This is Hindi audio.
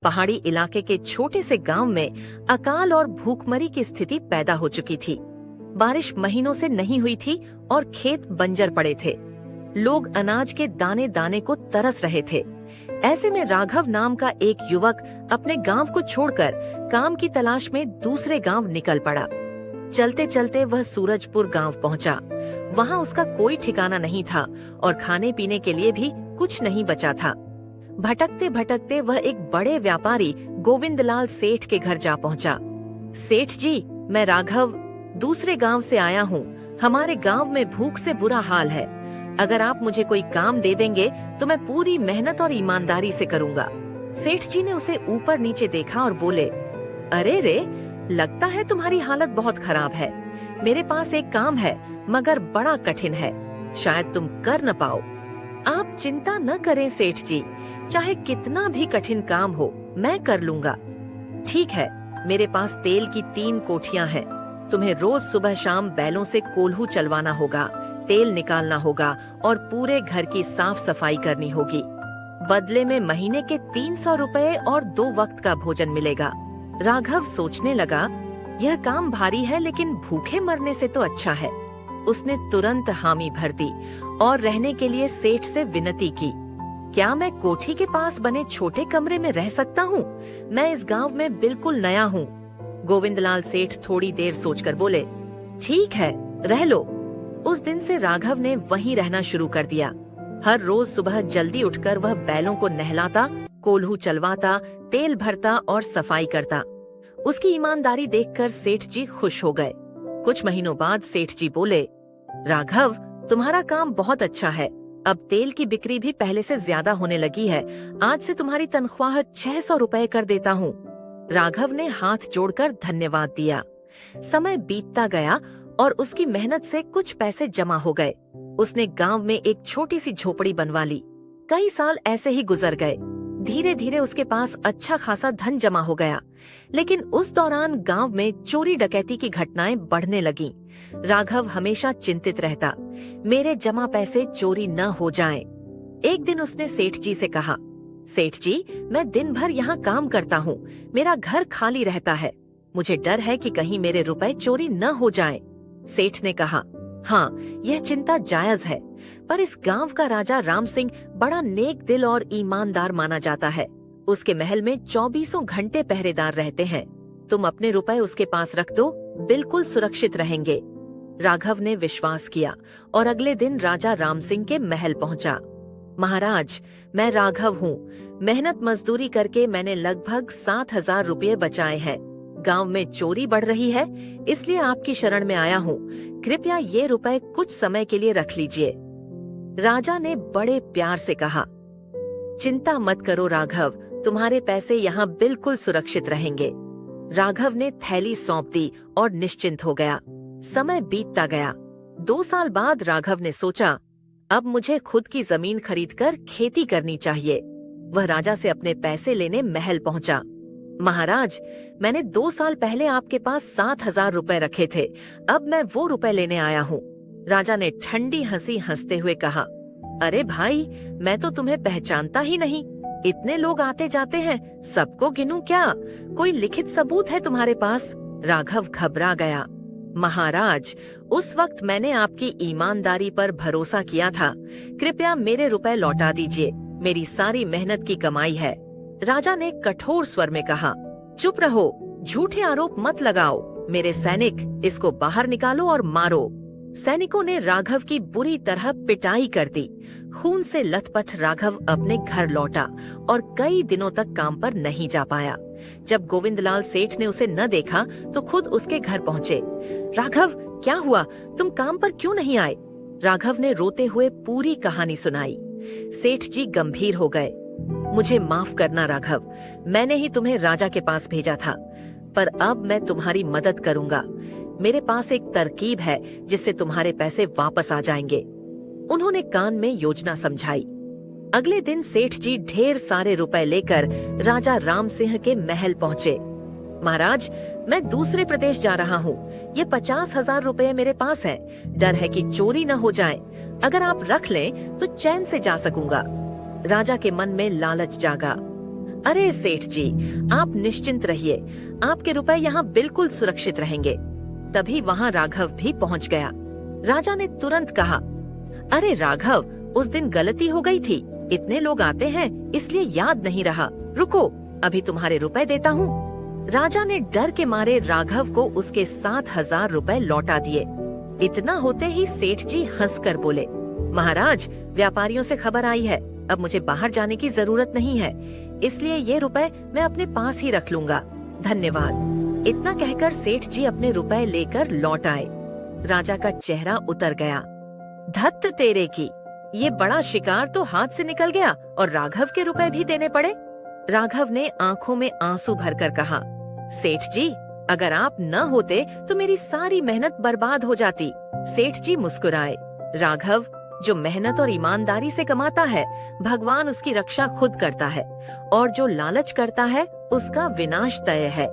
पहाड़ी इलाके के छोटे से गांव में अकाल और भूखमरी की स्थिति पैदा हो चुकी थी। बारिश महीनों से नहीं हुई थी और खेत बंजर पड़े थे। लोग अनाज के दाने दाने को तरस रहे थे। ऐसे में राघव नाम का एक युवक अपने गांव को छोड़कर काम की तलाश में दूसरे गांव निकल पड़ा। चलते चलते वह सूरजपुर गांव पहुंचा। वहां उसका कोई ठिकाना नहीं था और खाने पीने के लिए भी कुछ नहीं बचा था। भटकते भटकते वह एक बड़े व्यापारी गोविंदलाल सेठ के घर जा पहुंचा। सेठ जी, मैं राघव दूसरे गांव से आया हूँ। हमारे गांव में भूख से बुरा हाल है। अगर आप मुझे कोई काम दे देंगे तो मैं पूरी मेहनत और ईमानदारी से करूँगा। सेठ जी ने उसे ऊपर नीचे देखा और बोले, अरे रे, लगता है तुम्हारी हालत बहुत खराब है। मेरे पास एक काम है मगर बड़ा कठिन है, शायद तुम कर न पाओ। आप चिंता न करें सेठ जी, चाहे कितना भी कठिन काम हो मैं कर लूंगा। ठीक है, मेरे पास तेल की 3 कोठियां हैं। तुम्हें रोज सुबह शाम बैलों से कोल्हू चलवाना होगा, तेल निकालना होगा और पूरे घर की साफ सफाई करनी होगी। बदले में महीने के 300 रुपए और 2 वक्त का भोजन मिलेगा। राघव सोचने लगा, यह काम भारी है लेकिन भूखे मरने से तो अच्छा है। उसने तुरंत हामी भर दी और रहने के लिए सेठ से विनती की, क्या मैं कोठी के पास बने छोटे कमरे में रह सकता हूँ? मैं इस गांव में बिल्कुल नया हूँ। गोविंदलाल सेठ थोड़ी देर सोचकर बोले, ठीक है, रह लो। उस दिन से राघव ने वहीं रहना शुरू कर दिया। हर रोज सुबह जल्दी उठकर वह बैलों को नहलाता, कोल्हू चलवाता, तेल भरता और सफाई करता। उसकी ईमानदारी देखकर सेठ जी खुश हो गए। कुछ महीनों बाद सेठ जी बोले, राघव, तुम्हारा काम बहुत अच्छा है। अब तेल की बिक्री भी पहले से ज्यादा होने लगी है। आज से तुम्हारी तनख्वाह 600 रुपए कर देता हूँ। राघव ने हाथ जोड़कर धन्यवाद दिया। समय बीतता गया और उसकी मेहनत से कुछ पैसे जमा हो गए। उसने गांव में एक छोटी सी झोपड़ी बनवा ली। कई साल ऐसे ही गुजर गए। धीरे धीरे उसके पास अच्छा खासा धन जमा हो गया, लेकिन उस दौरान गांव में चोरी डकैती की घटनाएं बढ़ने लगीं। राघव हमेशा चिंतित रहता, मेरे जमा पैसे चोरी न हो जाएं। एक दिन उसने सेठ जी से कहा, सेठ जी, मैं दिन भर यहाँ काम करता हूँ, मेरा घर खाली रहता है। मुझे डर है कि कहीं मेरे रुपए चोरी न हो जाएं। सेठ ने कहा, हाँ, यह चिंता जायज है, पर इस गांव का राजा राम सिंह बड़ा नेक दिल और ईमानदार माना जाता है। उसके महल में 24 घंटे पहरेदार रहते हैं। तुम अपने रुपए उसके पास रख दो, बिल्कुल सुरक्षित रहेंगे। राघव ने विश्वास किया और अगले दिन राजा राम सिंह के महल पहुंचा। महाराज, मैं राघव हूँ। मेहनत मजदूरी करके मैंने लगभग 7,000 रुपये बचाए हैं। गांव में चोरी बढ़ रही है, इसलिए आपकी शरण में आया हूँ। कृपया ये रुपए कुछ समय के लिए रख लीजिए। राजा ने बड़े प्यार से कहा, चिंता मत करो राघव, तुम्हारे पैसे यहाँ बिल्कुल सुरक्षित रहेंगे। राघव ने थैली सौंप दी और निश्चिंत हो गया। समय बीतता गया। 2 साल बाद राघव ने सोचा, अब मुझे खुद की जमीन खरीदकर खेती करनी चाहिए। वह राजा से अपने पैसे लेने महल पहुंचा। महाराज, मैंने 2 साल पहले आपके पास 7,000 रुपए रखे थे, अब मैं वो रुपए लेने आया हूँ। राजा ने ठंडी हंसी हंसते हुए कहा, अरे भाई, मैं तो तुम्हें पहचानता ही नहीं। इतने लोग आते जाते हैं, सबको गिनूं क्या? कोई लिखित सबूत है तुम्हारे पास? राघव घबरा गया। महाराज, उस वक्त मैंने आपकी ईमानदारी पर भरोसा किया था। कृपया मेरे रुपए लौटा दीजिए, मेरी सारी मेहनत की कमाई है। राजा ने कठोर स्वर में कहा, चुप रहो, झूठे आरोप मत लगाओ। मेरे सैनिक, इसको बाहर निकालो और मारो। सैनिकों ने राघव की बुरी तरह पिटाई कर दी। खून से लथपथ राघव अपने घर लौटा और कई दिनों तक काम पर नहीं जा पाया। जब गोविंदलाल सेठ ने उसे न देखा तो खुद उसके घर पहुँचे। राघव, क्या हुआ? तुम काम पर क्यों नहीं आए? राघव ने रोते हुए पूरी कहानी सुनाई। सेठ जी गंभीर हो गए। मुझे माफ करना राघव, मैंने ही तुम्हें राजा के पास भेजा था, पर अब मैं तुम्हारी मदद करूंगा। मेरे पास एक तरकीब है जिससे तुम्हारे पैसे वापस आ जाएंगे। उन्होंने कान में योजना समझाई। अगले दिन सेठ जी ढेर सारे रुपए लेकर राजा राम सिंह के महल पहुँचे। महाराज, मैं दूसरे प्रदेश जा रहा हूँ। ये 50,000 रुपए मेरे पास हैं। डर है कि चोरी न हो जाए। अगर आप रख लें तो चैन से जा सकूंगा। राजा के मन में लालच जागा। अरे सेठ जी, आप निश्चिंत रहिए, आपके रुपए यहाँ बिल्कुल सुरक्षित रहेंगे। तभी वहाँ राघव भी पहुँच गया। राजा ने तुरंत कहा, अरे राघव, उस दिन गलती हो गई थी, इतने लोग आते हैं इसलिए याद नहीं रहा, रुको अभी तुम्हारे रुपए देता हूँ। राजा ने डर के मारे राघव को उसके 7,000 रुपए लौटा दिए। इतना होते ही सेठ जी हंसकर बोले, महाराज, व्यापारियों से खबर आई है, अब मुझे बाहर जाने की जरूरत नहीं है, इसलिए ये रुपए मैं अपने पास ही रख लूंगा, धन्यवाद। इतना कहकर सेठ जी अपने रुपए लेकर लौट आए। राजा का चेहरा उतर गया। धत्त तेरे की, ये बड़ा शिकार तो हाथ से निकल गया और राघव के रुपए भी देने पड़े। राघव ने आंखों में आंसू भरकर कहा, सेठ जी, अगर आप न होते तो मेरी सारी मेहनत बर्बाद हो जाती। सेठ जी मुस्कुराए। राघव, जो मेहनत और ईमानदारी से कमाता है, भगवान उसकी रक्षा खुद करता है, और जो लालच करता है उसका विनाश तय है।